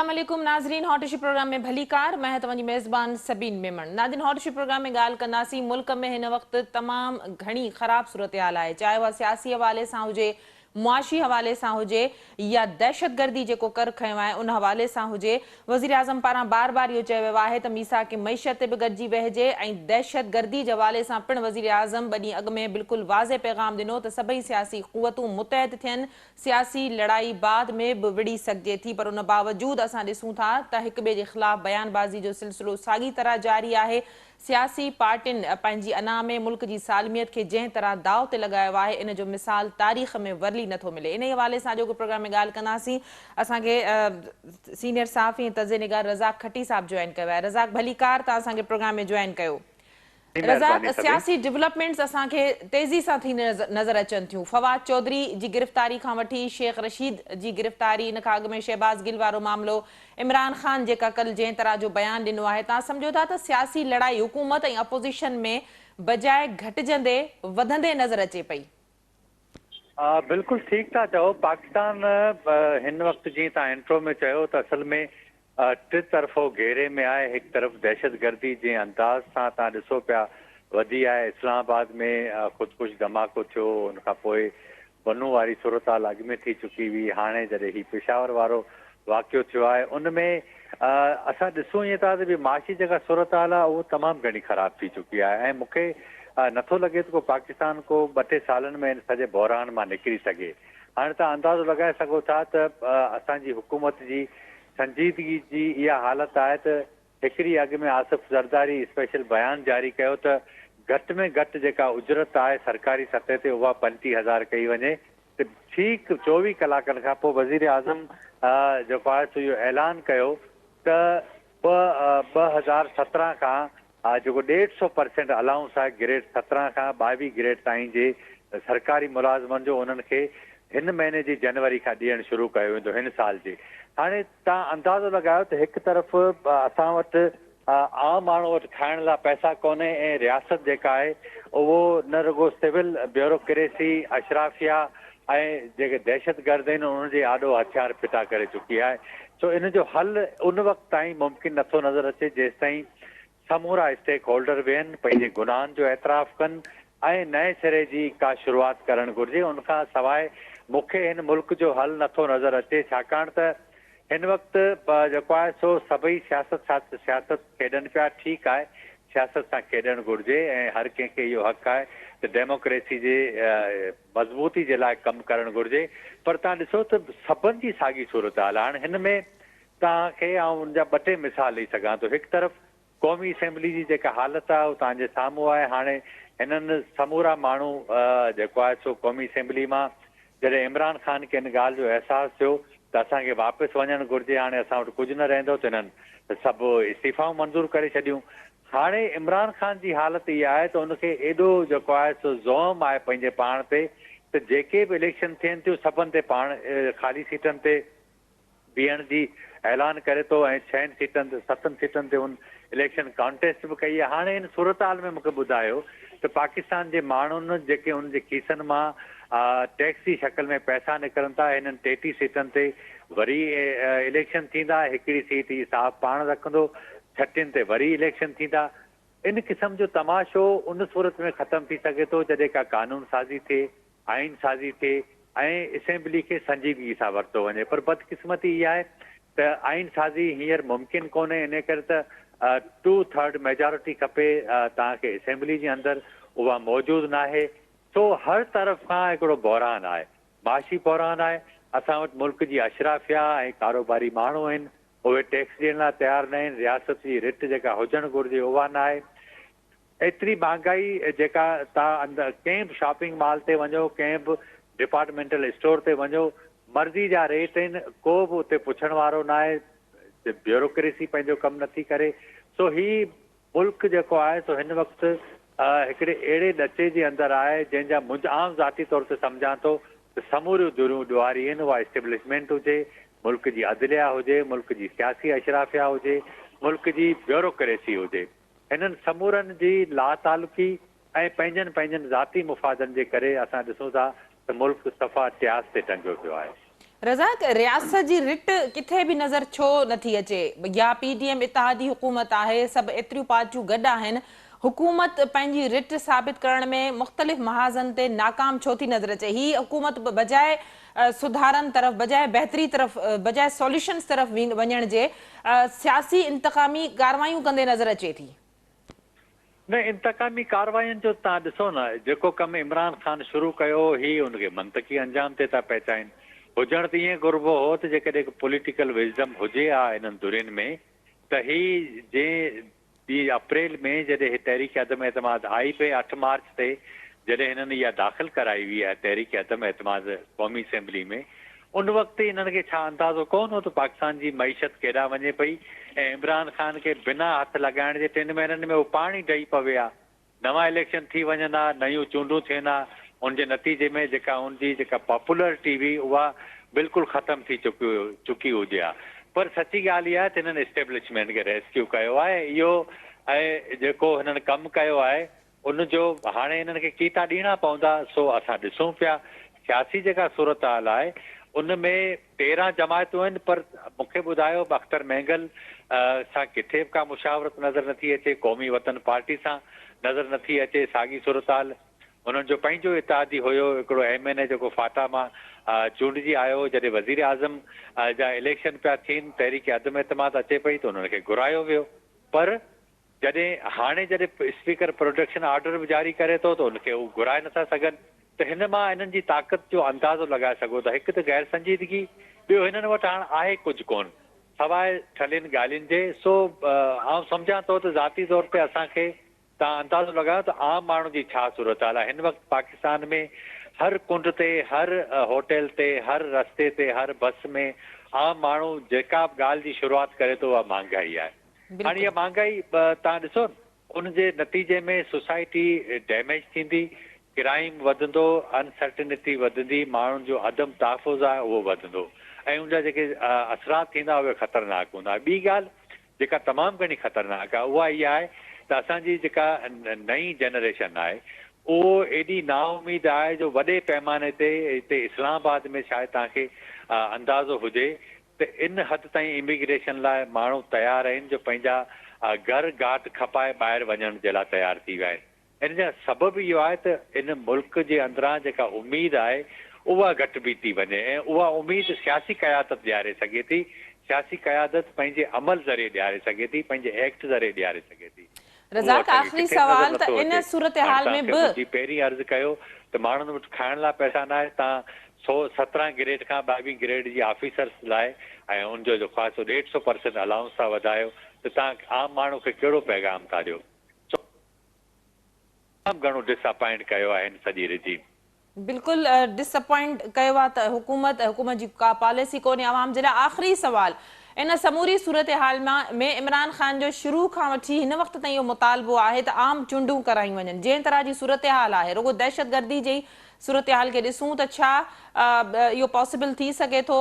अस्सलाम वालेकुम नाज़रीन। हॉट इशू प्रोग्राम में भली कार मैं तव्हांजी मेज़बान सबीन मेमण। नाज़रीन, हॉट इशू प्रोग्राम में ॻाल्हि कंदासीं मुल्क में हिन वक़्तु तमामु घणी ख़राब सूरत हाल आहे, चाहे उहा सियासी हवाले सां हुजे, मुआशी हवाले सां हुजे या दहशतगर्दी जेको कर खयो आहे उन हवाले सां हुजे। वज़ीर आज़म पारां बार बार इहो चयो वियो आहे त मीसाक मईशत ते बि गॾिजी वेहिजे ऐं दहशतगर्दी जे हवाले सां पिणु वज़ीर आज़म ॿ ॾींहं अॻु में बिल्कुलु वाज़े पैगाम ॾिनो त सभई सियासी क़ुवतूं मुतहद थियनि, सियासी लड़ाई बाद में बि विड़ी सघिजे थी, पर उन बावजूदि असां ॾिसूं था त हिक ॿिए जे ख़िलाफ़ बयानबाज़ी जो सिलसिलो साॻी तरह जारी आहे। सियासी पार्टियुनि पंहिंजी अना में मुल्क जी सालमियत खे जंहिं तरह दाव ते लॻायो आहे इन जो मिसाल तारीख़ में वरली नथो मिले। इन हवाले सां अॼोको प्रोग्राम में ॻाल्हि कंदासीं। असांखे सीनियर साफ़ी ऐं तज़े निगार रज़ाक खटी साहब जॉइन कयो आहे। रज़ाक भली कार, तव्हां असांखे प्रोग्राम में जॉइन कयो। रज़ाक, सियासी डेवलपमेंट्स असांखे तेज़ी सां थी नज़र अचनि थियूं। फवाद चौधरी जी गिरफ़्तारी खां वठी शेख रशीद जी गिरफ़्तारी, इन खां अॻु में शहबाज़ गिल वारो मामिलो, इमरान ख़ान जेका कल जंहिं तरह जो बयान ॾिनो आहे, तव्हां सम्झो था त सियासी लड़ाई हुकूमत ऐं अपोज़िशन में बजाए घटिजंदे वधंदे नज़र अचे पई? बिल्कुलु ठीकु था चओ। पाकिस्तान हिन वक़्तु जीअं तव्हां इंट्रो में चयो त असल में टे तरफ़ो घेरे में आहे। हिकु तरफ़ दहशतगर्दी जे अंदाज़ सां तव्हां ॾिसो पिया वधी आहे। इस्लामाबाद में ख़ुदकुश धमाको थियो, उनखां पोइ बनू वारी सूरत हाल अॻु में थी चुकी हुई। हाणे जॾहिं हीउ पेशावर वारो वाक़ियो थियो आहे उन में असां ॾिसूं ईअं था त भई माशी जेका सूरत हाल आहे उहो तमामु घणी ख़राब थी चुकी आहे ऐं मूंखे नथो लॻे त को पाकिस्तान को 2-3 सालनि में सॼे बहरान मां निकिरी सघे। हाणे तव्हां अंदाज़ो लॻाए सघो था त असांजी हुकूमत जी संजीदगी जी इहा हालत आहे त हिकिड़ी अॻु में आसिफ़ ज़रदारी स्पेशल बयानु जारी कयो त घटि में घटि जेका उजरत आहे सरकारी सतह ते उहा 35,000 कई वञे। त ठीकु 24 कलाकनि खां पोइ वज़ीर आज़म जेको आहे सो इहो ऐलान कयो त 2017 खां जेको 150% अलाउंस आहे ग्रेड 17 खां 22 ग्रेड ताईं जे सरकारी मुलाज़िमनि जो उन्हनि खे हिन महीने जी जनवरी खां ॾियणु शुरू कयो वेंदो हिन साल जे। हाणे तव्हां अंदाज़ो लॻायो त हिकु तरफ़ असां वटि आम माण्हू वटि खाइण लाइ पैसा कोन्हे ऐं रियासत जेका आहे उहो न रुगो सिविल ब्यूरोक्रेसी, अशराफिया ऐं जेके दहशतगर्द आहिनि उन्हनि जे आॾो हथियार फिटा करे चुकी आहे। सो इन जो हल उन वक़्तु ताईं मुमकिन नथो नज़र अचे जेसि ताईं समूरा स्टेक होल्डर वेहनि, पंहिंजे गुनाहनि जो एतिराफ़ कनि ऐं नए सिरे जी का शुरूआति करणु घुरिजे। उनखां सवाइ मूंखे हिन मुल्क जो हल नथो नज़र अचे, छाकाणि त हिन वक़्तु जेको आहे सो सभई सियासत खेॾनि पिया। ठीकु आहे, सियासत सां खेॾणु घुरिजे ऐं हर कंहिंखे इहो हक़ु आहे त डेमोक्रेसी जे मज़बूती जे लाइ कमु करणु घुरिजे। पर तव्हां ॾिसो त सभिनि जी साॻी सूरत हाल आहे। हाणे हिन में तव्हांखे हुनजा 2-टे मिसाल ॾेई सघां थो। हिकु तरफ़ क़ौमी असेंबली जी जेका हालत आहे उहो तव्हांजे साम्हूं आहे। हाणे हिननि समूरा माण्हू जेको आहे सो क़ौमी असेंबली मां जॾहिं इमरान ख़ान खे हिन ॻाल्हि जो अहसासु थियो त असांखे वापसि वञणु घुरिजे, हाणे असां वटि कुझु न रहंदो, त हिननि सभु इस्तीफ़ाऊं मंज़ूरु करे छॾियूं। हाणे इमरान ख़ान जी हालत इहा आहे त उनखे एॾो जेको आहे सो ज़ोम आहे पंहिंजे पाण ते त जेके बि इलेक्शन थियनि थियूं सभिनि ते पाण ख़ाली सीटनि ते बीहण जी ऐलान करे थो ऐं 7 सीटनि ते उन इलेक्शन कॉन्टेस्ट बि कई आहे। हाणे हिन सूरत हाल में मूंखे ॿुधायो त पाकिस्तान जे माण्हुनि जेके उनजे खीसनि मां टैक्स जी शक्ल में पैसा निकिरनि था, हिननि 33 सीटनि ते वरी इलेक्शन थींदा। हिकिड़ी सीट ही साहब पाण रखंदो, 36 ते वरी इलेक्शन थींदा। इन क़िस्म जो तमाशो उन सूरत में ख़तमु थी सघे थो जॾहिं का कानून साज़ी थिए, आइन साज़ी थिए ऐं असेंबली खे संजीदगी सां वरितो वञे। पर बदकिस्मती इहा आहे त आइन साज़ी हींअर मुमकिन कोन्हे, इन करे त 2/3 मेजॉरिटी खपे तव्हांखे असेंबली जे अंदरि, उहा मौजूदु न आहे। सो हर तरफ़ खां हिकिड़ो बहरान आहे, माशी बहरान आहे। असां वटि मुल्क जी अशराफिया ऐं कारोबारी माण्हू आहिनि, उहे टैक्स ॾियण लाइ तयारु न आहिनि। रियासत जी रिट जेका हुजणु घुरिजे उहा न आहे। एतिरी महांगाई जेका तव्हां अंदरि कंहिं बि शॉपिंग मॉल ते वञो, कंहिं बि डिपार्टमेंटल स्टोर ते वञो, मर्ज़ी जा रेट आहिनि, को बि उते पुछण वारो न आहे। ब्यूरोक्रेसी पंहिंजो कमु नथी करे। सो ही मुल्क जेको आहे सो हिन वक़्तु हिकिड़े अहिड़े ॾचे जे अंदरि आहे जंहिंजा मुंहिंजा आम ज़ाती तौर ते सम्झां थो त समूरियूं दुरियूं ॾुआरी आहिनि। उहा इस्टेब्लिशमेंट हुजे, मुल्क जी अदलिया हुजे, मुल्क जी सियासी अशराफिया हुजे, मुल्क जी ब्यूरोक्रेसी हुजे, हिननि समूरनि जी लातालुकी ऐं पंहिंजनि ज़ाती मुफ़ादनि जे करे असां ॾिसूं था त मुल्क सफ़ा त्यास ते टंगियो पियो आहे। रज़ाक, रियासत जी रिट किथे भी नज़र छो नथी अचे? या PDM इत्तेहादी हुकूमत आहे, सभु एतिरियूं पार्टियूं गॾु आहिनि, हुकूमत पंहिंजी रिट साबित करण में मुख़्तलिफ़ महाज़न ते नाकाम छो थी नज़र अचे? ही हुकूमत बजाए सुधारनि तरफ़, बजाए बहितरी तरफ़, बजाए सॉल्यूशन्स तरफ़ वञण जे सियासी इंतकामी कारवायूं कंदे नज़र अचे थी। न इंतकामी कार्रवाइयुनि जो तव्हां ॾिसो न, जेको कमु इमरान ख़ान शुरू कयो ही उनखे मंतकी अंजाम ते था पहुचाइनि। हुजण त ईअं घुरिबो हो त जेकॾहिं पॉलिटिकल विज़डम हुजे हा इन्हनि धुरियुनि में त ही जे अप्रैल में जॾहिं ही तहरीक अदम एतमाद आई पे 8 मार्च ते जॾहिं हिननि इहा दाख़िल कराई हुई आहे तहरीक अदम एतमाद क़ौमी असेंबली में, उन वक़्तु हिननि खे छा अंदाज़ो कोन हो त पाकिस्तान जी मईशत केॾां वञे पई ऐं इमरान ख़ान खे बिना हथ लॻाइण जे 3 महीननि में उहो पाण ई डही पवे हा। नवां इलेक्शन थी वञंदा, नयूं चूंडूं थियनि हा, उनजे नतीजे में जेका उनजी जेका पॉपुलरिटी हुई उहा बिल्कुलु ख़तमु थी चुकी हुजे हा। पर सची ॻाल्हि इहा आहे त हिननि इस्टेब्लिशमेंट खे रेस्क्यू कयो आहे। इहो ऐं जेको हिननि कमु कयो आहे उनजो हाणे हिननि खे कीता ॾियणा पवंदा, सो असां ॾिसूं पिया। सियासी जेका सूरत हाल आहे उन में 13 जमायतूं आहिनि, पर मूंखे ॿुधायो अख्तर महंगल सां किथे बि का मुशावरत नज़र नथी अचे, क़ौमी वतन पार्टी सां नज़र नथी अचे। साॻी सूरत हाल हुननि जो पंहिंजो इत्तेहादी हुयो, हिकिड़ो MNA जेको फाटा मां चूंडिजी आयो, जॾहिं वज़ीर आज़म जा इलेक्शन पिया थियनि, तहरीक अदम एतमाद अचे पई त हुननि खे घुरायो वियो। पर हाणे जॾहिं स्पीकर प्रोटेक्शन ऑर्डर बि जारी करे थो त हुनखे हू घुराए नथा सघनि। त हिन मां हिननि जी ताक़त जो अंदाज़ो लॻाए सघो था। हिकु त गैर संजीदगी, ॿियो हिननि वटि हाणे आहे कुझु कोन सवाइ ठलियुनि ॻाल्हियुनि जे। सो आउं सम्झां थो त ज़ाती तौर ते असांखे तव्हां अंदाज़ो लॻायो त आम माण्हू जी छा सूरत हाल आहे। हिन वक़्तु पाकिस्तान में हर कुंड ते, हर होटल ते, हर रस्ते ते, हर बस में आम माण्हू जेका बि ॻाल्हि जी शुरूआति करे थो उहा महांगाई आहे। हाणे इहा महांगाई तव्हां ॾिसो उनजे नतीजे में सोसाइटी डैमेज थींदी, क्राइम वधंदो, अनसर्टिनिटी वधंदी, माण्हुनि जो अदम तहफ़ुज़ आहे उहो वधंदो ऐं उनजा जेके असरात थींदा उहे ख़तरनाक हूंदा। ॿी ॻाल्हि जेका तमामु घणी ख़तरनाक आहे उहा इहा आहे त असांजी जेका नई जनरेशन आहे उहो एॾी नाउमीद आहे जो वॾे पैमाने ते हिते इस्लामाबाद में शायदि तव्हांखे अंदाज़ो हुजे त इन हद ताईं इमिग्रेशन लाइ माण्हू तयारु आहिनि जो पंहिंजा घर घाट खपाए ॿाहिरि वञण जे लाइ तयारु थी विया आहिनि। इन जा सबबु इहो आहे त इन मुल्क जे अंदरां जेका उमेद आहे उहा घटि बि थी वञे ऐं उहा उमेद सियासी क़यादत ॾियारे सघे थी। सियासी क़यादत पंहिंजे अमल ज़रिए ॾियारे सघे थी, पंहिंजे एक्ट ज़रिए ॾियारे सघे थी। रज़ाक, आख़िरी सवाल त इन सूरत हाल में बि मुंहिंजी पहिरीं अर्ज़ु कयो त माण्हुनि वटि खाइण लाइ पैसा न आहे। तव्हां 17 ग्रेड खां 22 ग्रेड जी ऑफिसर्स लाइ ऐं उनजो जेको आहे सो 150% अलाउंस था वधायो त तव्हां आम माण्हू खे कहिड़ो पैगाम था ॾियो? तमामु घणो डिसअपॉइंट कयो आहे हिन सॼी रिजीम। बिल्कुलु डिसअपॉइंट कयो आहे त हुकूमत जी का पॉलिसी कोन्हे आवाम जे लाइ। आख़िरी सवाल, इन समूरी सूरत हाल में इमरान ख़ान जो शुरू खां वठी हिन वक़्त ताईं इहो मुतालबो आहे त आम चूंडूं करायूं वञनि। जंहिं तरह जी सूरत हाल आहे, रुगो दहशतगर्दी जी सूरत हाल खे ॾिसूं त छा इहो पॉसिबल थी सघे थो?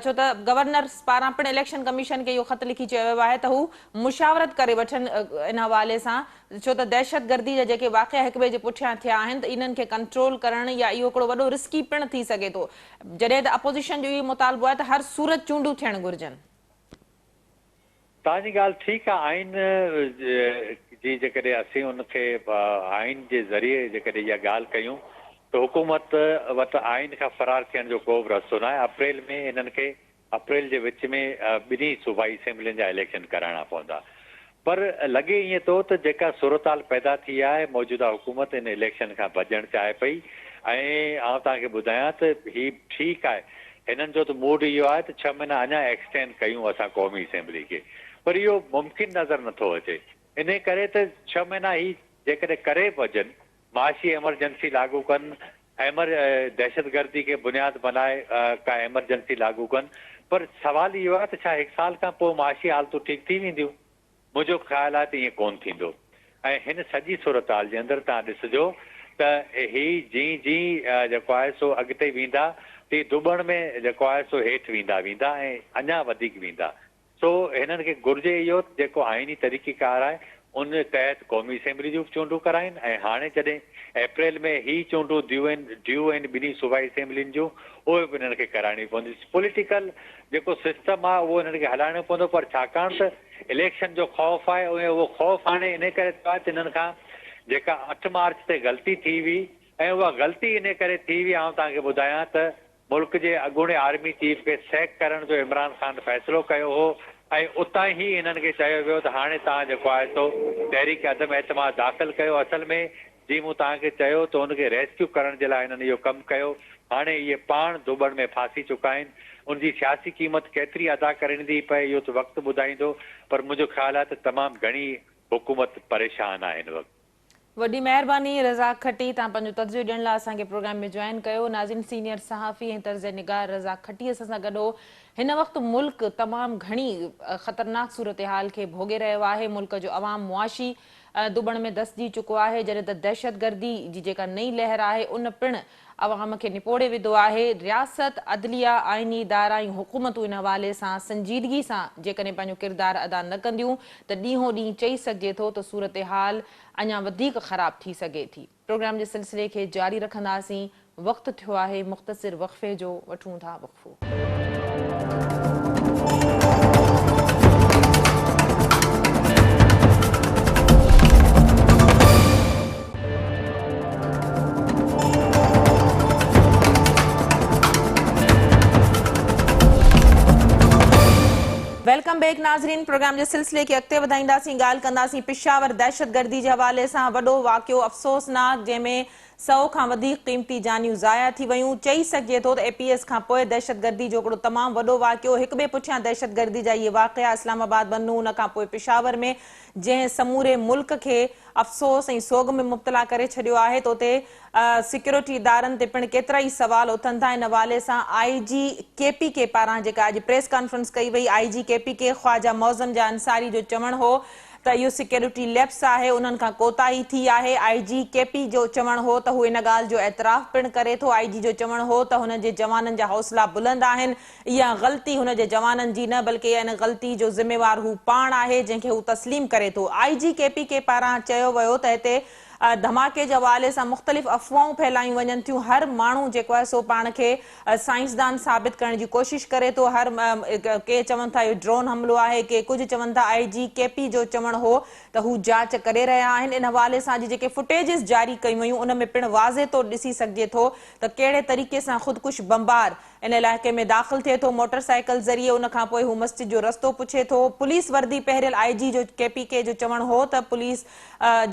छो त गवर्नर पारां पिणु इलेक्शन कमीशन खे इहो ख़त लिखी चयो वियो आहे त हू मुशावरत करे वठनि इन हवाले सां, छो त दहशतगर्दी जा जेके वाक़िया हिक ॿिए जे पुठियां थिया आहिनि त इन्हनि खे कंट्रोल करणु या इहो हिकिड़ो वॾो रिस्की पिणु थी सघे थो। जॾहिं त अपोज़िशन जो इहो मुतालबो आहे त हर सूरत चूंडूं थियणु घुरिजनि। तव्हांजी ॻाल्हि ठीकु आहे। आइन जी जेकॾहिं असीं उनखे आइन जे ज़रिए जेकॾहिं इहा ॻाल्हि कयूं त हुकूमत वटि आइन खां फ़रार थियण जो को बि रस्तो न आहे। अप्रैल में हिननि खे अप्रैल जे विच में ॿिन्ही सूबाई असेंबलियुनि जा इलेक्शन कराइणा पवंदा। पर लॻे ईअं थो त जेका सूरत हाल पैदा थी आहे, मौजूदा हुकूमत इन इलेक्शन खां भॼणु चाहे पई ऐं आउं तव्हांखे ॿुधायां त हीउ ठीकु आहे। हिननि जो त मूड इहो आहे त 6 महीना अञा एक्सटेंड कयूं असां क़ौमी असेंबली खे, पर इहो मुमकिन नज़र नथो अचे। इन करे त 6 महीना ही जेकॾहिं करे वञनि, माशी एमरजेंसी लागू कनि, दहशतगर्दी खे बुनियादु बनाए का एमरजेंसी लागू कनि, पर सुवाल इहो आहे त छा 1 साल खां पोइ माशी हालतूं ठीकु थी वेंदियूं? मुंहिंजो ख़्यालु आहे त ईअं कोन थींदो। ऐं हिन सॼी सूरत हाल जे अंदरि तव्हां ॾिसिजो त ही जीअं जीअं जेको आहे सो अॻिते वेंदा तीअं दुबण में जेको आहे सो हेठि वेंदा ऐं अञा वधीक वेंदा। सो हिननि खे घुर्जे इहो जेको आइनी तरीक़ेकार आहे उन तहत क़ौमी असेंबली जूं चूंडूं कराइनि ऐं हाणे जॾहिं अप्रैल में ही चूंडूं ड्यू आहिनि ॿिन्ही सूबाई असेंबलियुनि जूं, उहे बि हिननि खे कराइणी पवंदी। पॉलिटिकल जेको सिस्टम आहे उहो हिननि खे हलाइणो पवंदो, पर छाकाणि त इलेक्शन जो ख़ौफ़ आहे, उहो ख़ौफ़ हाणे इन करे थियो आहे त हिननि खां जेका 8 मार्च ते ग़लती थी हुई ऐं उहा ग़लती इन करे थी हुई, आउं तव्हांखे ॿुधायां त मुल्क जे अॻूणे आर्मी चीफ खे सैक करण जो इमरान ख़ान फ़ैसिलो कयो हो ऐं उतां ई हिननि खे चयो वियो त हाणे तव्हां जेको आहे सो तहरीक अदम एतमाद दाख़िल कयो। असल में जीअं मूं तव्हांखे चयो त हुनखे रेस्क्यू करण जे लाइ हिननि इहो कमु कयो। हाणे इहे पाण दुबण में फासी चुका आहिनि। उनजी सियासी क़ीमत केतिरी अदा करणी पए इहो त वक़्तु ॿुधाईंदो, पर मुंहिंजो ख़्यालु आहे त तमामु घणी हुकूमत परेशान आहे हिन वक़्तु। वॾी महिरबानी रज़ाक खटी, तव्हां पंहिंजो तजुर्बो ॾियण लाइ असांखे प्रोग्राम में जॉइन कयो। नाज़रीन, सीनियर सहाफ़ी ऐं तर्ज़ निगार रज़ाक खटी असां सां गॾु हो। हिन वक़्तु मुल्क तमामु घणी ख़तरनाक सूरत हाल खे भोगे रहियो आहे। मुल्क जो अवाम मुआशी दुबण में दसिजी चुको आहे, जॾहिं त दहशतगर्दी जी जेका नई लहर आहे उन पिणु अवाम खे निपोड़े विधो आहे। रियासत, अदलिया, आइनी इदारा ऐं हुकूमतूं इन हवाले सां संजीदगी सां जेकॾहिं पंहिंजो किरदारु अदा न कंदियूं त ॾींहों ॾींहुं चई सघिजे थो त सूरत हाल अञा वधीक ख़राब थी सघे थी। प्रोग्राम जे सिलसिले खे जारी रखंदासीं। वक़्तु थियो आहे मुख़्तसिर वक़फ़े जो, वठूं था वक़फ़ो। वेलकम बैक नाज़रीन, प्रोग्राम जे सिलसिले खे अॻिते वधाईंदासीं। ॻाल्हि कंदासीं पेशावर दहशतगर्दी जे हवाले सां। वॾो वाक़ियो अफ़सोसनाक, जंहिंमें 100 खां वधीक क़ीमती जानियूं ज़ाया थी वयूं। चई सघिजे थो त APS खां पोइ दहशतगर्दी जो हिकिड़ो तमामु वॾो वाक़ियो, हिक ॿिए पुठियां दहशतगर्दी जा इहे वाक़िया इस्लामाबाद बनू, उन खां पोइ पेशावर में, जंहिं समूरे मुल्क खे अफ़सोस ऐं सोग में मुब्तला करे छॾियो आहे, त उते सिक्योरिटी इदारनि ते पिणु केतिरा ई सवाल उथनि था। इन हवाले सां IG KPK पारां जेका अॼु प्रेस कॉन्फ्रेंस कई वई, IG KPK ख्वाजा मौज़म जा अंसारी जो चवणु हो त इहो सिक्योरिटी लैप्स आहे, उन्हनि खां कोताही थी आहे। IG KP जो चवणु हो त हू इन ॻाल्हि जो एतराफ़ पिणु करे थो। IG जो चवणु हो त हुन जे जवाननि जा हौसला बुलंद आहिनि। इहा ग़लती हुन जे जवाननि जी न, बल्कि इन ग़लती जो ज़िम्मेवार हू पाण आहे, जंहिंखे हू तस्लीम करे थो। IG KPK पारां चयो वियो त हिते धमाके जे हवाले सां मुख़्तलिफ़ अफ़वाहूं फैलायूं वञनि थियूं। हर माण्हू जेको आहे सो पाण खे साइंसदान साबित करण जी कोशिश करे थो। के चवनि था इहो ड्रोन हमिलो आहे, के कुझु चवनि था। IG KP जो चवणु हो त हू जांच करे रहिया आहिनि। इन हवाले सां जेके फुटेजिस जारी कयूं वयूं उन में पिणु वाज़े तो ॾिसी सघिजे थो त कहिड़े तरीक़े सां ख़ुदकुश बमबार इन इलाइक़े में दाख़िल थिए थो मोटरसाइकिल ज़रिए। उन खां पोइ हू मस्जिद जो रस्तो पुछे थो। पुलिस वर्दी पहिरियल IG जो KPK जो चवणु हो त पुलिस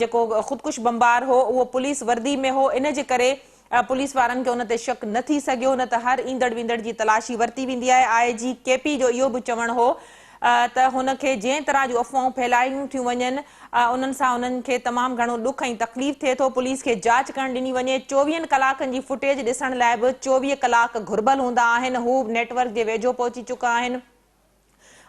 जेको ख़ुदकुश बमबार हो उहो पुलिस वर्दी में हो, इन जे करे पुलिस वारनि खे उन ते शक न थी सघियो, न त हर ईंदड़ वेंदड़ जी तलाशी वरिती वेंदी आहे। IG KP जो इहो बि चवणु हो त हुनखे जंहिं तरह जूं अफ़वाहूं फैलायूं थियूं वञनि उन्हनि सां उन्हनि खे तमामु घणो ॾुख ऐं तकलीफ़ थिए थो। पुलिस खे जांच करणु ॾिनी वञे। 24 कलाकनि जी फुटेज ॾिसण लाइ बि 24 कलाक घुर्बल हूंदा आहिनि। हू नेटवर्क जे वेझो पहुची चुका आहिनि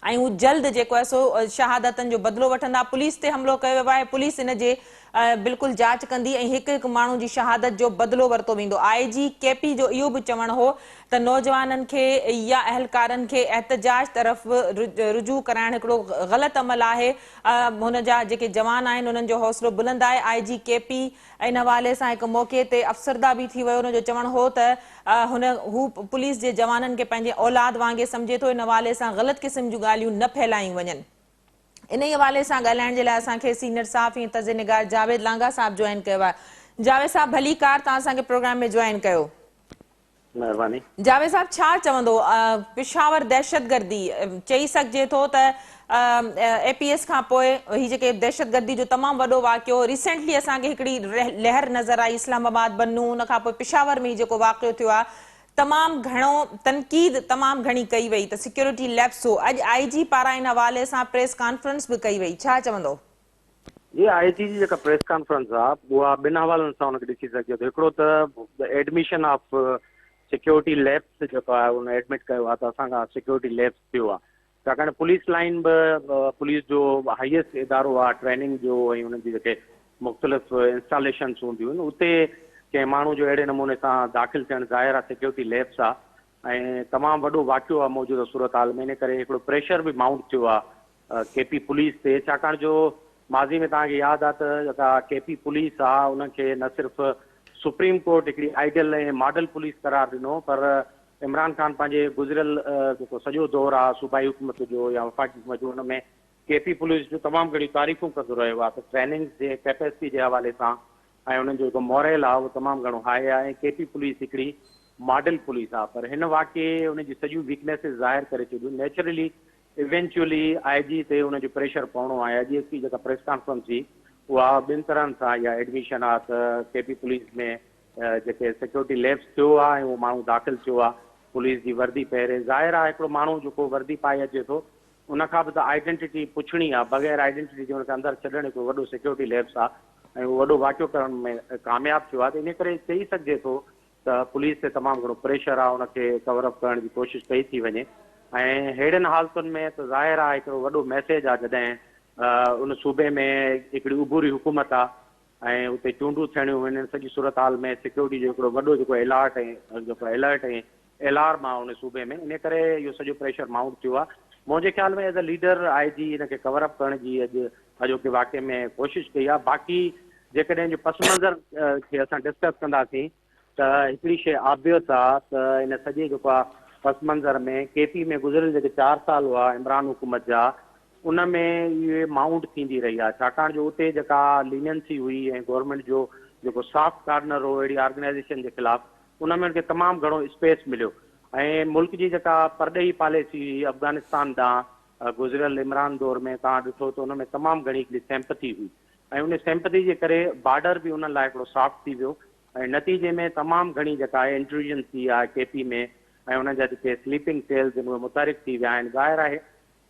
ऐं हू जल्द जेको आहे सो शहादतनि जो बदिलो वठंदा। पुलिस ते हमिलो कयो वियो आहे, पुलिस इन जे बिल्कुलु जांच कंदी ऐं हिकु हिकु माण्हू जी शहादत जो बदिलो वरितो वेंदो। IG KP जो इहो बि चवणु हो त नौजवाननि खे या अहलकारनि खे एहतजाज तरफ़ रुजू कराइण हिकिड़ो ग़लति अमल आहे। हुन जा जेके जवान आहिनि उन्हनि जो हौसलो बुलंद आहे। IG KP इन हवाले सां हिकु मौक़े ते अफ़सरदा बि थी वियो। हुनजो चवणु हो त हू पुलिस जे जवाननि खे पंहिंजे औलाद वांगुरु सम्झे थो। इन हवाले सां ग़लति क़िस्म जूं ॻाल्हियूं न फैलायूं वञनि। इन ई हवाले सां ॻाल्हाइण जे लाइ असांखे सीनियर सहाफ़ी तर्ज़ निगार जावेद लांगा साहब जॉइन कयो आहे। जावेद साहब भली कार, तव्हां असांखे प्रोग्राम में जॉइन कयो। महिरबानी। जावेद साहब छा चवंदो पेशावर दहशतगर्दी, चई सघिजे थो त APS खां पोइ ही जेके दहशतगर्दी जो तमामु वॾो वाक़ियो, रिसेंटली असांखे हिकिड़ी लहर नज़र आई इस्लामाबाद बनू, उन खां पोइ पेशावर में जेको वाक़ियो थियो आहे तमामु घणो तनक़ीद तमामु घणी कई वई त सिक्योरिटी लैप्स हो। अॼु IG पारां इन हवाले सां प्रेस कॉन्फ्रेंस बि कई वई, छा चवंदो? ये IG जी जेका प्रेस कॉन्फ्रेंस आहे उहा ॿिनि हवालनि सां हुनखे ॾिसी सघिजे थो। हिकिड़ो त एडमिशन ऑफ सिक्योरिटी लैब्स जेको आहे हुन एडमिट कयो आहे त असांखां सिक्योरिटी लैब्स थियो आहे। छाकाणि पुलिस लाइन बि पुलिस जो हाईएस्ट इदारो आहे ट्रेनिंग जो ऐं हुननि जी जेके मुख़्तलिफ़ इंस्टॉलेशन्स हूंदियूं आहिनि उते कंहिं माण्हू जो अहिड़े नमूने सां दाख़िल थियणु ज़ाहिर आहे सिक्योरिटी लैब्स आहे ऐं तमामु वॾो वाक़ियो आहे मौजूदा सूरत हाल में। इन करे हिकिड़ो प्रेशर बि माउंट थियो आहे KP पुलिस ते, छाकाणि जो माज़ी में तव्हांखे यादि आहे त जेका केपी पुलिस आहे उनखे न सिर्फ़ु सुप्रीम कोर्ट हिकिड़ी आइडियल ऐं मॉडल पुलिस करार ॾिनो, पर इमरान ख़ान पंहिंजे गुज़िरियल जेको सॼो दौरु आहे सूबाई हुकूमत जो या वफ़ाक़ी हुकूमत जो, हुन में केपी पुलिस जो तमामु घणी तारीफ़ूं कंदो रहियो आहे। त ट्रेनिंग जे कैपेसिटी जे हवाले सां ऐं उन्हनि जो जेको मॉरल आहे उहो तमामु घणो हाई आहे ऐं केपी पुलिस हिकिड़ी मॉडल पुलिस आहे। पर हिन वाक़िए उनजी सॼियूं वीकनेसिस ज़ाहिर करे छॾियूं। नेचुरली इवेंचुअली IG ते उनजो प्रेशर पवणो आहे। अॼु की जेका प्रेस कॉन्फ्रेंस थी उहा ॿिनि तरहनि सां इहा एडमिशन आहे त केपी पुलिस में जेके सिक्योरिटी लैब्स थियो आहे ऐं उहो माण्हू दाख़िल थियो आहे पुलिस जी वर्दी पहिरें। ज़ाहिर आहे हिकिड़ो माण्हू जेको वर्दी पाए अचे थो उनखां बि त आइडेंटिटी पुछणी आहे, बग़ैर आइडेंटिटी जे हुनखे अंदरि छॾणु हिकिड़ो वॾो सिक्योरिटी लैब्स आहे ऐं उहो वॾो वाक़ियो करण में कामयाबु थियो आहे। त इन करे चई सघिजे थो त पुलिस ते तमामु घणो प्रेशर आहे, उनखे कवरअप करण जी कोशिशि कई थी वञे। ऐं अहिड़नि हालतुनि में त ज़ाहिर आहे हिकिड़ो वॾो मैसेज आहे जॾहिं उन सूबे में हिकिड़ी उभूरी हुकूमत आहे ऐं उते चूंडूं थियणियूं वञनि। सॼी सूरत हाल में सिक्योरिटी जो हिकिड़ो वॾो जेको अलर्ट ऐं अलार्म आहे उन सूबे में। इन करे इहो सॼो प्रेशर माउंट थियो आहे। मुंहिंजे ख़्याल में एज़ अ लीडर IG हिनखे कवरअप करण जी अॼोके वाक़े में कोशिशि कई आहे। बाक़ी जेकॾहिं जो पस मंज़र खे असां डिस्कस कंदासीं त हिकिड़ी शइ ऑब्वियस आहे त इन सॼे जेको आहे पस मंज़र में केपी में गुज़िरियल जेके 4 साल हुआ इमरान हुकूमत जा उन में इहे माउंट थींदी रही आहे, छाकाणि जो उते जेका लीनियंसी हुई ऐं गवर्नमेंट जो जेको सॉफ्ट कार्नर हो अहिड़ी ऑर्गेनाइज़ेशन जे ख़िलाफ़ उन में उनखे तमामु घणो स्पेस मिलियो। ऐं मुल्क जी जेका परॾेही पॉलिसी हुई अफ़गानिस्तान ॾांहुं गुज़िरियल इमरान दौर में तव्हां ॾिठो त उन में तमामु घणी हिकिड़ी सिंपैथी हुई ऐं उन सिंपैथी जे करे बॉर्डर बि उन लाइ हिकिड़ो सॉफ्ट थी वियो ऐं नतीजे में तमामु घणी जेका आहे इंट्रूजन थी आहे केपी में ऐं उन जा जेके स्लीपिंग सेल्स आहिनि उहे मुतहरिक थी विया आहिनि। ज़ाहिर आहे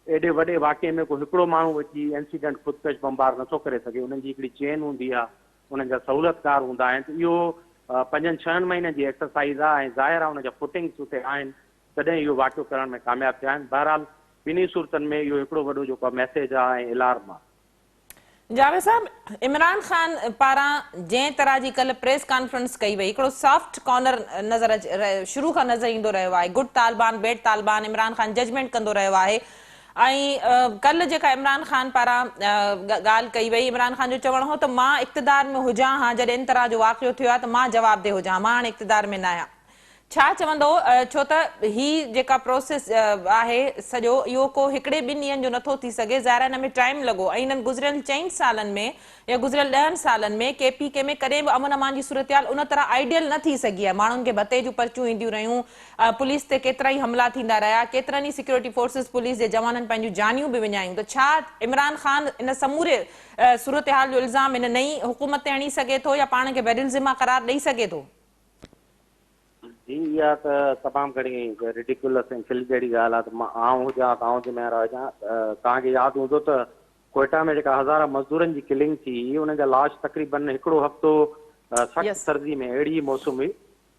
एॾे वॾे वाक़े में को हिकिड़ो माण्हू अची इंसिडेंट ख़ुदकश बमबार नथो करे सघे, उन्हनि जी हिकिड़ी चेन हूंदी आहे, उन्हनि जा सहूलियतकार हूंदा आहिनि। त इहो 5-6 महीननि जी एक्सरसाइज़ आहे ऐं ज़ाहिर आहे उनजा फुटिंग्स उते आहिनि तॾहिं इहो वाक़ियो करण में कामयाबु थिया आहिनि। बहरहाल ॿिन्ही सूरतनि में इहो हिकिड़ो वॾो जेको मैसेज आहे ऐं अलार्म आहे। जावेद साहब, इमरान खान पारां जंहिं तरह जी कल्ह प्रेस कॉन्फ्रेंस कई वई हिकिड़ो सॉफ्ट कॉर्नर नज़र शुरू खां नज़र ईंदो रहियो आहे, good Taliban bad Taliban, Imran Khan judgement कंदो रहियो आहे। ऐं कल्ह जेका इमरान खान पारां ॻाल्हि कई वई, इमरान खान जो चवणु हो त मां इक़्तिदार में हुजां हा जॾहिं इन तरह जो वाक़ियो थियो आहे त मां जवाबदेह हुजां, मां हाणे इक़्तिदार में न आहियां। छा चवंदो, छो त ही जेका प्रोसेस आहे सॼो इहो को हिकिड़े 2 ॾींहंनि जो नथो थी सघे, ज़ाहिर हिन में टाइम लॻो ऐं हिननि गुज़िरियल 4 सालनि में या गुज़िरियल 10 सालनि में केपी के में कॾहिं बि अमन अमान जी सूरत हाल उन तरह आइडियल न थी सघी आहे। माण्हुनि खे भते जूं पर्चियूं ईंदियूं रहियूं, पुलिस ते केतिरा ई हमला थींदा रहिया, केतिरनि ई सिक्योरिटी फोर्सिस पुलिस जे जवाननि पंहिंजूं जानियूं बि विञायूं। त छा इमरान खान इन समूरे सूरत हाल जो इल्ज़ाम हिन नई हुकूमत ते हणी सघे थो या पाण खे बैरिल ज़िम्मा करार ॾेई सघे थो? जी इहा त तमामु घणी रिडिकुलस ऐं खिल जहिड़ी ॻाल्हि आहे त मां आउं हुजां आउं ज़िम्मेवारु हुजां। तव्हांखे यादि हूंदो त कोयटा में जेका हज़ार मज़दूरनि जी किलिंग थी उन जा लाश तक़रीबन हिकिड़ो हफ़्तो सख़्तु सर्दी में अहिड़ी मौसम हुई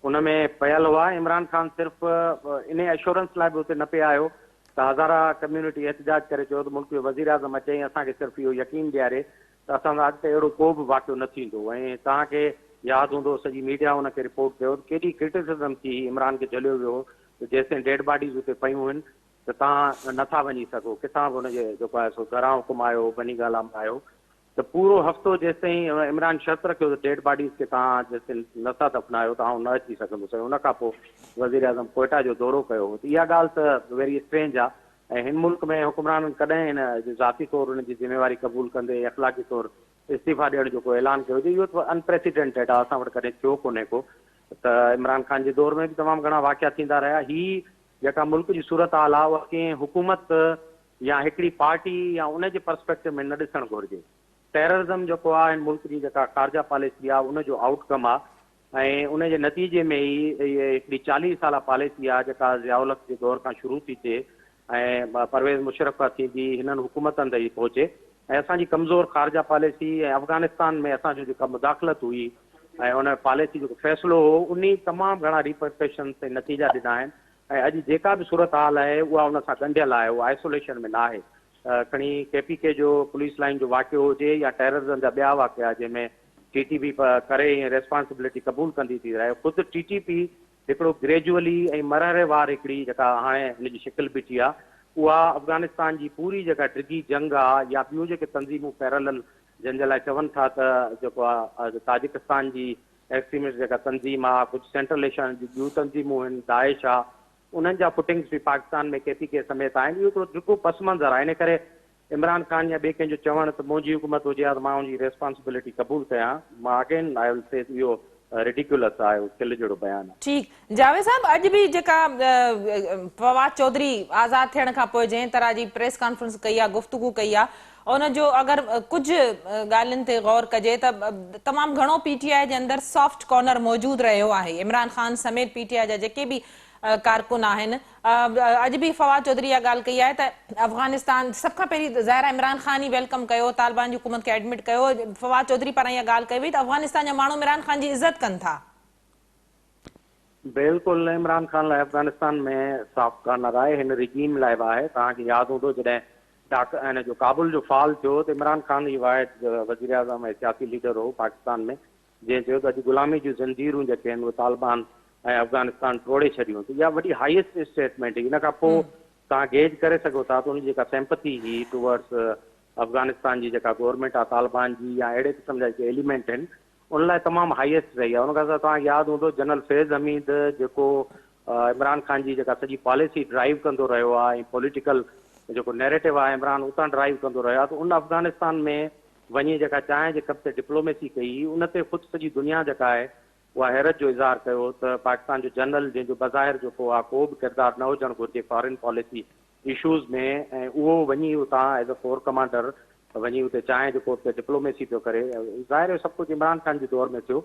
उन में पयल हुआ। इमरान खान सिर्फ़ु इन एश्योरेंस लाइ बि उते न पिया आयो त हज़ारा कम्यूनिटी एहतजाज करे चयो त मुल्क जो वज़ीर आज़म अचे असांखे सिर्फ़ु इहो यकीन ॾियारे त असां सां अॻिते अहिड़ो को बि वाक़ियो न थींदो। ऐं तव्हांखे यादि हूंदो सॼी मीडिया हुनखे रिपोर्ट कयो त केॾी क्रिटिसिज़म थी इमरान खे झलियो वियो त जेसिताईं डेड बॉडीज़ उते पयूं आहिनि त तव्हां नथा वञी सघो, किथां बि हुनजे जेको आहे सो घरां हुकुम आयो, बनी ॻाल्हि में आयो त पूरो हफ़्तो जेसिताईं इमरान शर्त रखियो त डेड बॉडीज़ खे तव्हां जेसिताईं नथा दफ़नायो तव्हां न अची सघंदुसि। उनखां पोइ वज़ीर आज़म कोयटा जो दौरो कयो त इहा ॻाल्हि त वेरी स्ट्रेंज आहे। ऐं हिन मुल्क में हुकुमरान कॾहिं हिन ज़ाती तौरु हुनजी ज़िम्मेवारी क़बूल कंदे अख़लाक़ी तौरु इस्तीफ़ा ॾियण जो को ऐलान कयो इहो त अनप्रेसिडेंटेड आहे, असां वटि कॾहिं थियो कोन्हे को। त इमरान खान जे दौर में बि तमामु घणा वाक़िया थींदा रहिया। ही जेका मुल्क जी सूरत हाल आहे उहा कंहिं हुकूमत या हिकिड़ी पार्टी या उनजे पर्सपेक्टिव में न ॾिसणु घुरिजे। टेररिज़म जेको आहे हिन मुल्क जी जेका ख़ारजा पॉलिसी आहे उनजो आउटकम आहे ऐं उनजे नतीजे में ई इहे हिकिड़ी 40 साला पॉलिसी आहे जेका ज़ियाउल जे दौर खां शुरू थी थिए ऐं परवेज़ मुशर्रफ खां थींदी हिननि हुकूमतनि ताईं पहुचे ऐं असांजी कमज़ोर ख़ारजा पॉलिसी ऐं अफ़गानिस्तान में असांजो जेका मुदाख़लत हुई ऐं उन पॉलिसी जो फ़ैसिलो हो उन तमामु घणा रिपरकशन्स ऐं नतीजा ॾिना आहिनि। ऐं अॼु जेका बि सूरत हाल आहे उहा उन सां ॻंढियल आहे, उहा आइसोलेशन में न आहे। खणी KPK जो पुलिस लाइन जो वाक़ियो हुजे या टेररिज़म जा ॿिया वाक़िया जंहिंमें TTP करे ऐं रेस्पॉन्सिबिलिटी क़बूल कंदी थी रहे, ख़ुदि TTP हिकिड़ो ग्रेजुअली ऐं मरहलेवार हिकिड़ी जेका हाणे हुनजी शिकिल बीठी आहे उहा अफ़गानिस्तान जी पूरी जेका डिघी जंग आहे या ॿियूं जेके तंज़ीमूं पैरल जंहिंजे लाइ चवनि था त जेको आहे ताजिकिस्तान जी एक्सट्रीमिस्ट जेका तंज़ीम आहे, कुझु सेंट्रल एशिया जी ॿियूं तंज़ीमूं आहिनि, दाइश आहे, उन्हनि जा फुटिंग्स बि पाकिस्तान में KPK समेत आहिनि। इहो हिकिड़ो डिघो पस मंज़र आहे। इन करे इमरान ख़ान या ॿिए कंहिंजो चवणु त मुंहिंजी हुकूमत हुजे हा त मां हुनजी रेस्पॉन्सिबिलिटी क़बूल कयां, मां अगेन आई विल से इहो रिडिकुलस आहे, खिल जहिड़ो बयानु आहे। ठीक जावेद साहब, अॼु बि जेका फवाद चौधरी आज़ाद थियण खां पोइ जंहिं तरह जी प्रेस कॉन्फ्रेंस कई आहे, गुफ्तगू कई आहे, उनजो अगरि कुझु ॻाल्हियुनि ते गौर कजे त तमामु घणो PTI जे अंदरि सॉफ्ट कॉर्नर मौजूदु रहियो आहे। इमरान ख़ान समेत PTI जा जेके बि कारकुन आहिनि, अॼु बि फवाद चौधरी इहा ॻाल्हि कई आहे त अफ़गानिस्तान सभ खां पहिरीं ज़ाहिर इमरान ख़ान ई वेलकम कयो, तालिबान जी हुकूमत खे एडमिट कयो। फवाद चौधरी पारां इहा ॻाल्हि कई वई त अफ़गानिस्तान जा माण्हू इमरान ख़ान जी इज़त कनि था। बिल्कुलु इमरान ख़ान लाइ अफ़गानिस्तान में सॉफ्ट कॉर्नर आहे, हिन रिजीम लाइ बि आहे। तव्हांखे यादि हूंदो जॾहिं हिन जो काबुल जो फॉल थियो त इमरान ख़ान ई वाहिद वज़ीर आज़म ऐं सियासी लीडर हो पाकिस्तान में, जंहिं चयो त अॼु ग़ुलामी जूं ज़ंजीरूं जेके आहिनि उहे तालिबान ऐं अफ़गानिस्तान टोड़े छॾियूं। त इहा वॾी हाईएस्ट स्टेटमेंट हुई। इन खां पोइ तव्हां गेज करे सघो था त उनजी जेका सिंपैथी हुई टुवर्ड्स अफ़गानिस्तान जी जेका गवर्नमेंट आहे तालिबान जी या अहिड़े क़िस्म जा जेके एलिमेंट आहिनि, उन लाइ तमामु हाईएस्ट रही आहे। उन खां तव्हांखे यादि हूंदो जनरल फैज़ हमीद जेको इमरान ख़ान जी जेका सॼी पॉलिसी ड्राइव कंदो रहियो आहे ऐं पॉलिटिकल जेको नैरेटिव आहे इमरान उतां ड्राइव कंदो रहियो आहे, त उन अफ़गानिस्तान में वञी जेका चांहि जे कप ते डिप्लोमेसी कई, उन ते ख़ुदि सॼी दुनिया जेका आहे उहा हैरत जो इज़हार कयो त पाकिस्तान जो जनरल जंहिंजो बज़ाहिर जेको आहे को बि किरदारु न हुजणु घुरिजे फॉरेन पॉलिसी इशूज़ में, ऐं उहो वञी उतां एज़ अ कोर कमांडर वञी उते चांहि जेको उते डिप्लोमेसी पियो करे। ज़ाहिर सभु कुझु इमरान ख़ान जे दौर में थियो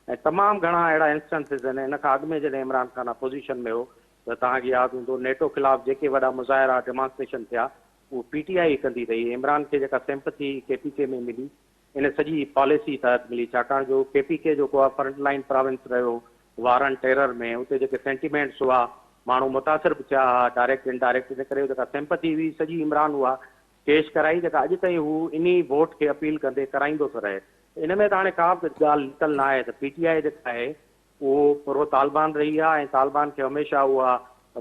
ऐं तमामु घणा अहिड़ा इंस्टेंसिस आहिनि। इन खां अॻु में जॾहिं इमरान ख़ान अपोज़िशन में हो त तव्हांखे यादि हूंदो नेटो ख़िलाफ़ु जेके वॾा मुज़ाहिरा डेमॉन्स्ट्रेशन थिया उहो PTI कंदी रही। इमरान खे जेका सिंपैथी KPK में मिली, इन सॼी पॉलिसी तहत मिली, छाकाणि जो KPK जेको आहे फ्रंट लाइन प्रोविंस रहियो वारनि टेरर में, उते जेके सेंटिमेंट्स हुआ माण्हू मुतासिर बि थिया हुआ डायरेक्ट इनडायरेक्ट, इन करे जेका सिंपैथी हुई सॼी इमरान उहा पेश कराई, जेका अॼु ताईं हू इन वोट खे अपील कंदे कराईंदो थो रहे। इन में त हाणे का बि ॻाल्हि निकल न आहे त PTI जेका आहे उहो पूरो तालिबान रही आहे ऐं तालिबान खे हमेशह उहा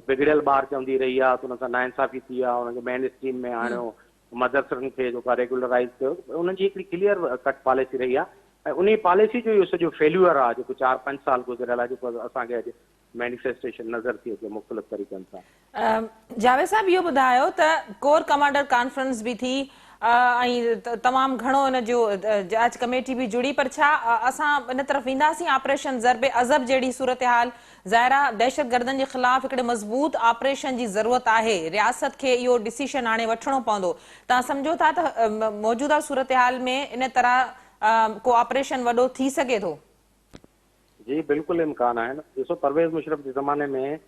बिगड़ियल ॿार चवंदी रही आहे, त हुन सां नाइंसाफ़ी थी आहे, हुनखे मेन स्ट्रीम में आणियो, मदरसनि खे जेको आहे रेगुलराइज़ कयो। उन्हनि जी हिकिड़ी क्लियर कट पॉलिसी रही आहे ऐं उन पॉलिसी जो इहो सॼो फेल्यूअर आहे जेको 4-5 साल गुज़रियल आहे, जेको असांखे अॼु मैनिफेस्टेशन नज़र थी अचे मुख़्तलिफ़ तरीक़नि सां। जावेद साहब, इहो ॿुधायो त कोर कमांडर कॉन्फ्रेंस बि थी ऐं तमामु घणो इन जो जांच कमेटी बि जुड़ी, पर छा असां इन तरफ़ ईंदासीं ऑपरेशन ज़रबे अज़ब जहिड़ी सूरत हाल? ज़ाहिरा दहशतगर्दनि जे ख़िलाफ़ हिकिड़े मज़बूत ऑपरेशन जी ज़रूरत आहे, रियासत खे इहो डिसीशन हाणे वठिणो पवंदो। तव्हां सम्झो था त मौजूदा सूरत हाल में इन तरह को ऑपरेशन वॾो थी सघे थो? जी बिल्कुलु इम्कान आहिनि। ॾिसो परवेज़ मुशर्रफ जे ज़माने में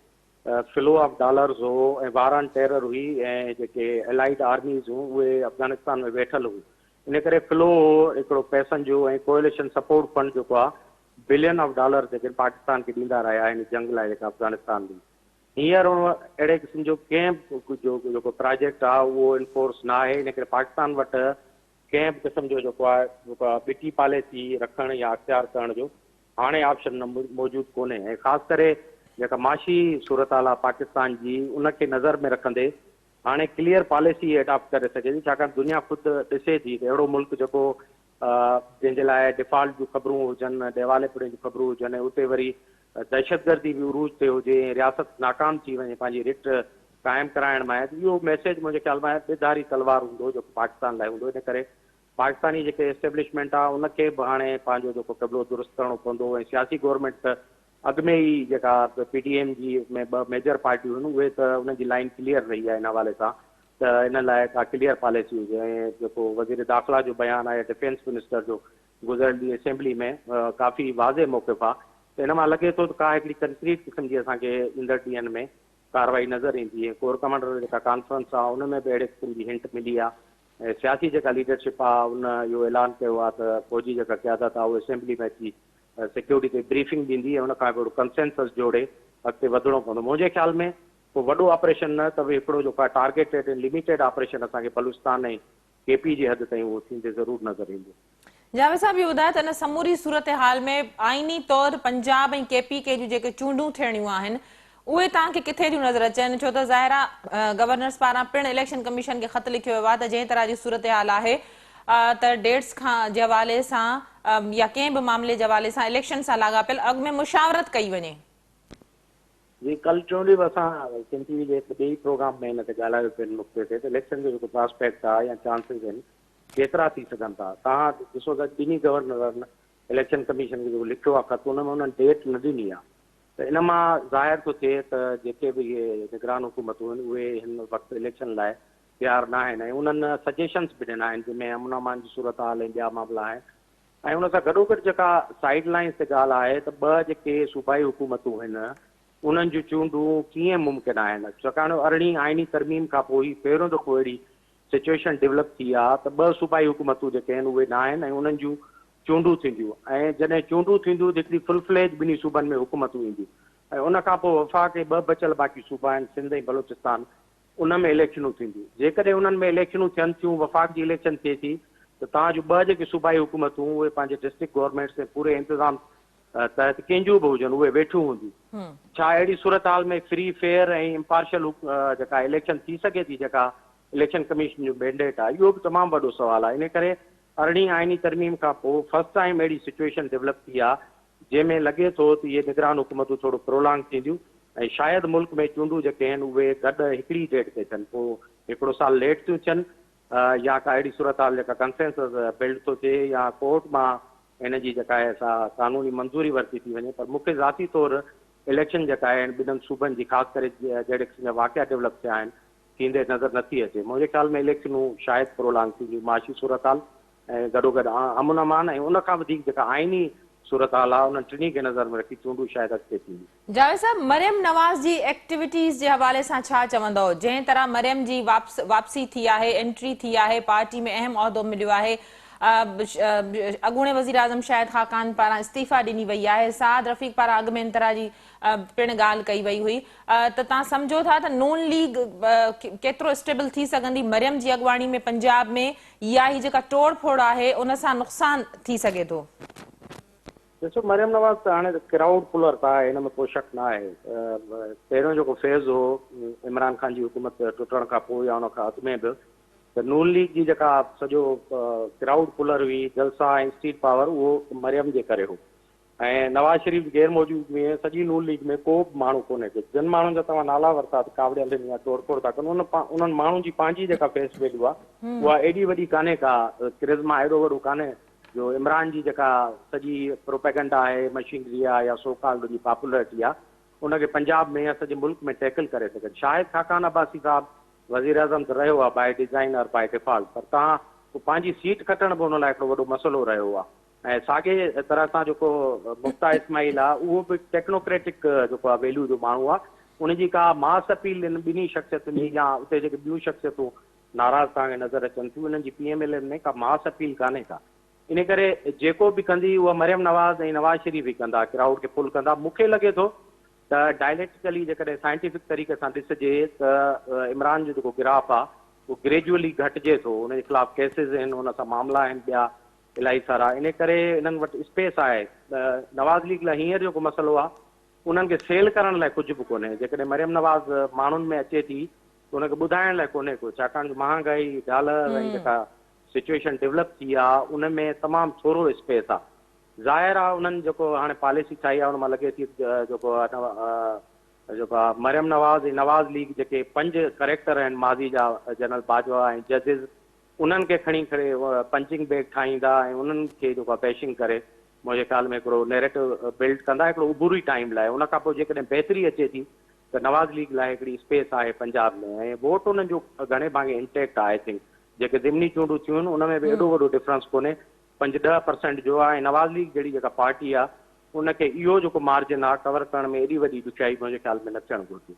फ्लो ऑफ डॉलर्स हो ऐं वारनि टेरर हुई ऐं जेके एलाइड आर्मीज़ हुयूं उहे अफ़गानिस्तान में वेठल हुयूं। इन करे फ्लो हो हिकिड़ो पैसनि जो ऐं कोएलिशन सपोर्ट फंड जेको आहे $बिलियन जेके पाकिस्तान खे ॾींदा रहिया आहिनि जंग लाइ जेका अफ़गानिस्तान में। हींअर अहिड़े क़िस्म जो कंहिं जो जेको प्रोजेक्ट आहे उहो इनफोर्स न आहे। इन करे पाकिस्तान वटि कंहिं बि क़िस्म जो जेको आहे ॿिटी पॉलिसी रखणु या अख़्तियार करण जो हाणे ऑप्शन मौजूदु कोन्हे। ऐं ख़ासि करे जेका माशी सूरत हाल आहे पाकिस्तान जी, उनखे नज़र में रखंदे हाणे क्लियर पॉलिसी एडॉप्ट करे सघे थी, छाकाणि दुनिया ख़ुदि ॾिसे थी त अहिड़ो मुल्क जेको जंहिंजे लाइ डिफॉल्ट जूं ख़बरूं हुजनि, दिवालेपड़े जूं ख़बरूं हुजनि, उते वरी दहशतगर्दी बि उरूज ते हुजे, रियासत नाकाम थी वञे पंहिंजी रिट क़ाइमु कराइण में, इहो मैसेज मुंहिंजे ख़्याल में ॿेधारी तलवार हूंदो जेको पाकिस्तान लाइ हूंदो। इन करे पाकिस्तानी जेके एस्टेब्लिशमेंट आहे उनखे बि हाणे पंहिंजो जेको क़बिलो दुरुस्त करणो पवंदो ऐं सियासी गवर्नमेंट त अॻु में ई जेका PTM जी में 2 मेजर पार्टियूं आहिनि उहे त उनजी लाइन क्लियर रही आहे इन हवाले सां त इन लाइ का क्लियर पॉलिसी हुजे। ऐं जेको वज़ीर दाख़िला जो बयानु आहे डिफेंस मिनिस्टर जो गुज़िरियल ॾींहुं असेंबली में काफ़ी वाज़े मौक़िफ़ आहे, त इन मां लॻे थो त का हिकिड़ी कंक्रीट क़िस्म जी असांखे ईंदड़ ॾींहंनि में कार्रवाई नज़र ईंदी है। कोर कमांडर जेका कॉन्फ्रेंस आहे उन में बि अहिड़े क़िस्म जी हिंट मिली आहे ऐं सियासी जेका लीडरशिप आहे उन इहो ऐलान कयो आहे त फौजी जेका क़यादत आहे उहा असेंबली में अची सिक्योरिटी ते ब्रीफिंग ॾींदी ऐं उनखां पोइ कंसेंसस जोड़े अॻिते वधिणो पवंदो। मुंहिंजे ख़्याल में को वॾो ऑपरेशन न त बि हिकिड़ो जेको आहे टारगेटेड लिमिटेड ऑपरेशन असांखे बलूचिस्तान ऐं KP जी हद ताईं उहो थींदे ज़रूरु नज़र ईंदो। जावेद साहब, इहो ॿुधायो त इन समूरी सूरत हाल में आइनी तौर पंजाब ऐं KPK जूं जेके चूंडूं थियणियूं आहिनि उहे तव्हांखे किथे थियूं नज़र अचनि? छो त ज़ाहिर आहे गवर्नर्स पारां पिणु इलेक्शन कमीशन खे ख़त लिखियो वियो आहे त जंहिं तरह जी सूरत हाल आहे त डेट्स खां जे हवाले सां या कंहिं बि मामले जे हवाले सां इलेक्शन सां लाॻापियल अॻु में मुशावरत कई वञे। जी कल चोंडी असां सिंध टीवी जे हिकु ॿिए प्रोग्राम में हिन ते ॻाल्हायो पियो नुक़्ते ते त इलेक्शन जो जेको प्रोस्पेक्ट आहे या चांसिस आहिनि केतिरा थी सघनि था। तव्हां ॾिसो त ॿिन्ही गवर्नर इलेक्शन कमीशन खे जेको लिखियो आहे ख़त उन में उन्हनि डेट न ॾिनी आहे त इन मां ज़ाहिर थो थिए त जेके बि इहे निगरान हुकूमतूं आहिनि उहे हिन वक़्तु इलेक्शन लाइ तयारु न आहिनि ऐं उन्हनि सजेशन्स बि ॾिना आहिनि जंहिंमें अमन अमान जी सूरत हाल ऐं ॿिया मामला आहिनि ऐं उन सां गॾोगॾु जेका साइड लाइन्स ते ॻाल्हि आहे त ॿ जेके सूबाई हुकूमतूं आहिनि उन्हनि जूं चूंडूं कीअं मुमकिन आहिनि छाकाणि अरिड़हीं आइनी तरमीम खां पोइ ई पहिरियों दफ़ो अहिड़ी सिचुएशन डेवलप थी आहे त ॿ सूबाई हुकूमतूं जेके आहिनि उहे न आहिनि ऐं उन्हनि जूं चूंडूं थींदियूं ऐं जॾहिं चूंडूं थींदियूं त हिकिड़ी फुल फ्लेज ॿिन्ही सूबनि में हुकूमतूं ईंदियूं ऐं उन खां पोइ वफ़ाक़ के ॿ बचियल बाक़ी सूबा आहिनि सिंध ऐं बलोचिस्तान उन में इलेक्शनूं थींदियूं। जेकॾहिं उन्हनि में इलेक्शनूं थियनि थियूं वफ़ाक़ जी इलेक्शन थिए थी त तव्हांजूं ॿ जेके सूबाई हुकूमतूं उहे पंहिंजे डिस्ट्रिक्ट गवर्नमेंट्स ऐं पूरे इंतज़ाम तहत कंहिंजूं बि हुजनि उहे वेठियूं हूंदियूं। छा अहिड़ी सूरत हाल में फ्री फेयर ऐं इम्पार्शियल जेका इलेक्शन थी सघे थी जेका इलेक्शन कमीशन जो मैंडेट आहे इहो बि तमामु वॾो सुवालु आहे। इन करे अरिड़हीं आइनी तरमीम खां पोइ फर्स्ट टाइम अहिड़ी सिचुएशन डेवलप थी आहे जंहिंमें लॻे थो त इहे निगरान हुकूमतूं थोरो प्रोलॉन्ग थींदियूं ऐं शायदि मुल्क में चूंडूं जेके आहिनि उहे गॾु हिकिड़ी डेट ते थियनि पोइ हिकिड़ो साल लेट थियूं थियनि या का अहिड़ी सूरत हाल जेका कंसेंसस बिल्ड थो थिए या कोर्ट मां इन जी जेका आहे सा कानूनी मंज़ूरी वरिती थी वञे। पर मूंखे ज़ाती तौरु इलेक्शन जेका आहिनि ॿिन्हिनि सूबनि जी ख़ासि करे जहिड़े क़िस्म जा वाक़िया डेवलप थिया आहिनि थींदे नज़र नथी अचे। मुंहिंजे ख़्याल में इलेक्शनूं शायदि प्रोलॉन्ग थींदियूं माशी सूरत हाल ऐं गॾोगॾु अमन अमान ऐं उन खां वधीक जेका आइनी सूरत हाल आहे उन्हनि टिनी खे नज़र में रखी चूंडूं शायदि अॻिते थींदियूं। जावेद साहब मरियम नवाज़ जी एक्टिविटीज़ जे हवाले सां छा चवंदव? जंहिं तरह मरियम जी वापसी थी आहे एंट्री थी आहे पार्टी में अहम उहिदो मिलियो आहे अॻूणे वज़ीर आज़म शाहिद ख़ाक़ान पारां इस्तीफ़ा ॾिनी वई आहे साद रफ़ीक पारां अॻु में इन तरह जी पिणु ॻाल्हि कई वई हुई त तव्हां सम्झो था त नून लीग केतिरो स्टेबल थी सघंदी मरियम जी अॻुवाणी में पंजाब में या ही जेका तोड़ फोड़ आहे उन सां नुक़सान थी सघे थो? ॾिसो मरियम नवाज़ त हाणे क्राउड पुलर त आहे हिन में को शक न आहे। पहिरियों जेको फेज़ हो इमरान ख़ान जी हुकूमत टुटण खां पोइ या उन खां अॻु में बि त नून लीग जी जेका सॼो क्राउड पुलर हुई जलसा ऐं स्ट्रीट पावर उहो मरियम जे करे हो ऐं नवाज़ शरीफ़ गैर मौजूद में सॼी नून लीग में को बि माण्हू कोन्हे जिन माण्हुनि जा तव्हां नाला वरिता त कावड़े हलनि या तोड़ फोड़ था कनि उन्हनि माण्हुनि जी पंहिंजी जेका फेस वैल्यू आहे उहा एॾी वॾी कान्हे का क्रिज़मा एॾो वॾो कान्हे जो इमरान जी जेका सॼी प्रोपेगेंडा आहे मशीनरी आहे या सोकाल्ड जी पॉपुलरिटी आहे उनखे पंजाब में या सॼे मुल्क में टैकल करे सघनि। शाहिद ख़ाक़ान अब्बासी साहब वज़ीर आज़म त रहियो आहे बाय डिज़ाइन और बाय डिफॉल्ट पर तव्हां पंहिंजी सीट खटण बि हुन लाइ हिकिड़ो वॾो मसइलो रहियो आहे ऐं साॻे तरह सां जेको मुफ्ता इस्माइल आहे उहो बि टेक्नोक्रेटिक जेको आहे वैल्यू जो माण्हू आहे उनजी का मास अपील इन ॿिन्ही शख़्सियतुनि या उते जेके ॿियूं शख़्सियतूं नाराज़ तव्हांखे नज़र अचनि थियूं उन्हनि जी PMLN में का मास अपील कान्हे का। इन करे जेको बि कंदी उहा मरियम नवाज़ ऐं नवाज़ शरीफ़ ई कंदा क्राउड खे पुल कंदा। मूंखे लॻे थो त डायलेक्टिकली जेकॾहिं साइंटिफिक तरीक़े सां ॾिसजे त इमरान जो जेको गिराफ़ आहे उहो ग्रेजुअली घटिजे थो उनजे ख़िलाफ़ केसिस आहिनि उन सां मामला आहिनि ॿिया इलाही सारा इन करे इन्हनि वटि स्पेस आहे। नवाज़ लीग लाइ हींअर जेको मसइलो आहे उन्हनि खे सेल करण लाइ कुझु बि कोन्हे जेकॾहिं मरियम नवाज़ माण्हुनि में अचे थी त उनखे ॿुधाइण लाइ कोन्हे को छाकाणि महांगाई डॉलर ऐं जेका सिचुएशन डेवलप थी आहे उन में तमामु थोरो स्पेस आहे। ज़ाहिर आहे उन्हनि जेको हाणे पॉलिसी ठाही आहे उन मां लॻे थी जेको आहे मरियम नवाज़ ऐं नवाज़ लीग जेके 5 करेक्टर आहिनि माज़ी जा जनरल बाजवा ऐं जजिस उन्हनि खे खणी करे पंचिंग बैग ठाहींदा ऐं उन्हनि खे जेको आहे बैशिंग करे मुंहिंजे ख़्याल में हिकिड़ो नैरेटिव बिल्ड कंदा हिकिड़ो उबूरी टाइम लाइ। उन खां पोइ जेकॾहिं बहितरी अचे थी त नवाज़ लीग लाइ हिकिड़ी स्पेस आहे पंजाब में ऐं वोट उन्हनि जो घणे भाङे इंटेक्ट आहे आई थिंक जेके ज़िमनी चूंडूं थियूं आहिनि उन में बि एॾो वॾो डिफरेंस कोन्हे 5-10% जो आहे ऐं नवाज़ लीग जहिड़ी जेका पार्टी आहे उनखे इहो जेको मार्जिन आहे कवर करण में एॾी वॾी ॾुखियाई मुंहिंजे ख़्याल में न थियणु घुरिजे।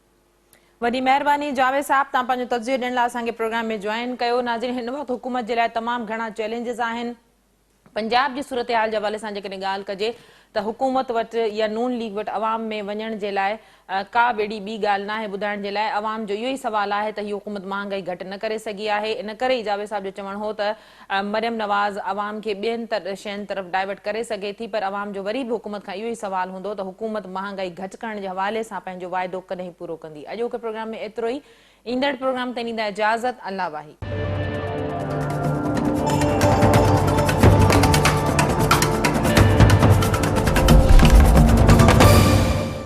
वॾी महिरबानी जावेद साहब तव्हां पंहिंजो तजियो ॾियण लाइ असांखे प्रोग्राम में जॉइन कयो। नाज़रीन हिन वक़्तु हुकूमत जे लाइ तमामु घणा चैलेंजिस आहिनि पंजाब जी सूरत हाल जे हवाले सां जेकॾहिं ॻाल्हि कजे त हुकूमत वटि या नून लीग वटि अवाम में वञण जे लाइ का बि अहिड़ी ॿी ॻाल्हि न आहे ॿुधाइण जे लाइ। अवाम जो इहो ई सुवालु आहे त हीअ हुकूमत महांगाई घटि न करे सघी आहे। इन करे ई जावेद साहिब जो चवणु हो त मरियम नवाज़ अवाम खे ॿियनि शयुनि तरफ़ डाइवर्ट करे सघे थी, पर अवाम जो वरी बि हुकूमत खां इहो ई सुवालु हूंदो त हुकूमत महांगाई घटि करण जे हवाले सां पंहिंजो वाइदो कॾहिं पूरो कंदी। अॼोके प्रोग्राम में एतिरो ई। ईंदड़ प्रोग्राम ताईं ॾींदा इजाज़त। अल्लाह वाही।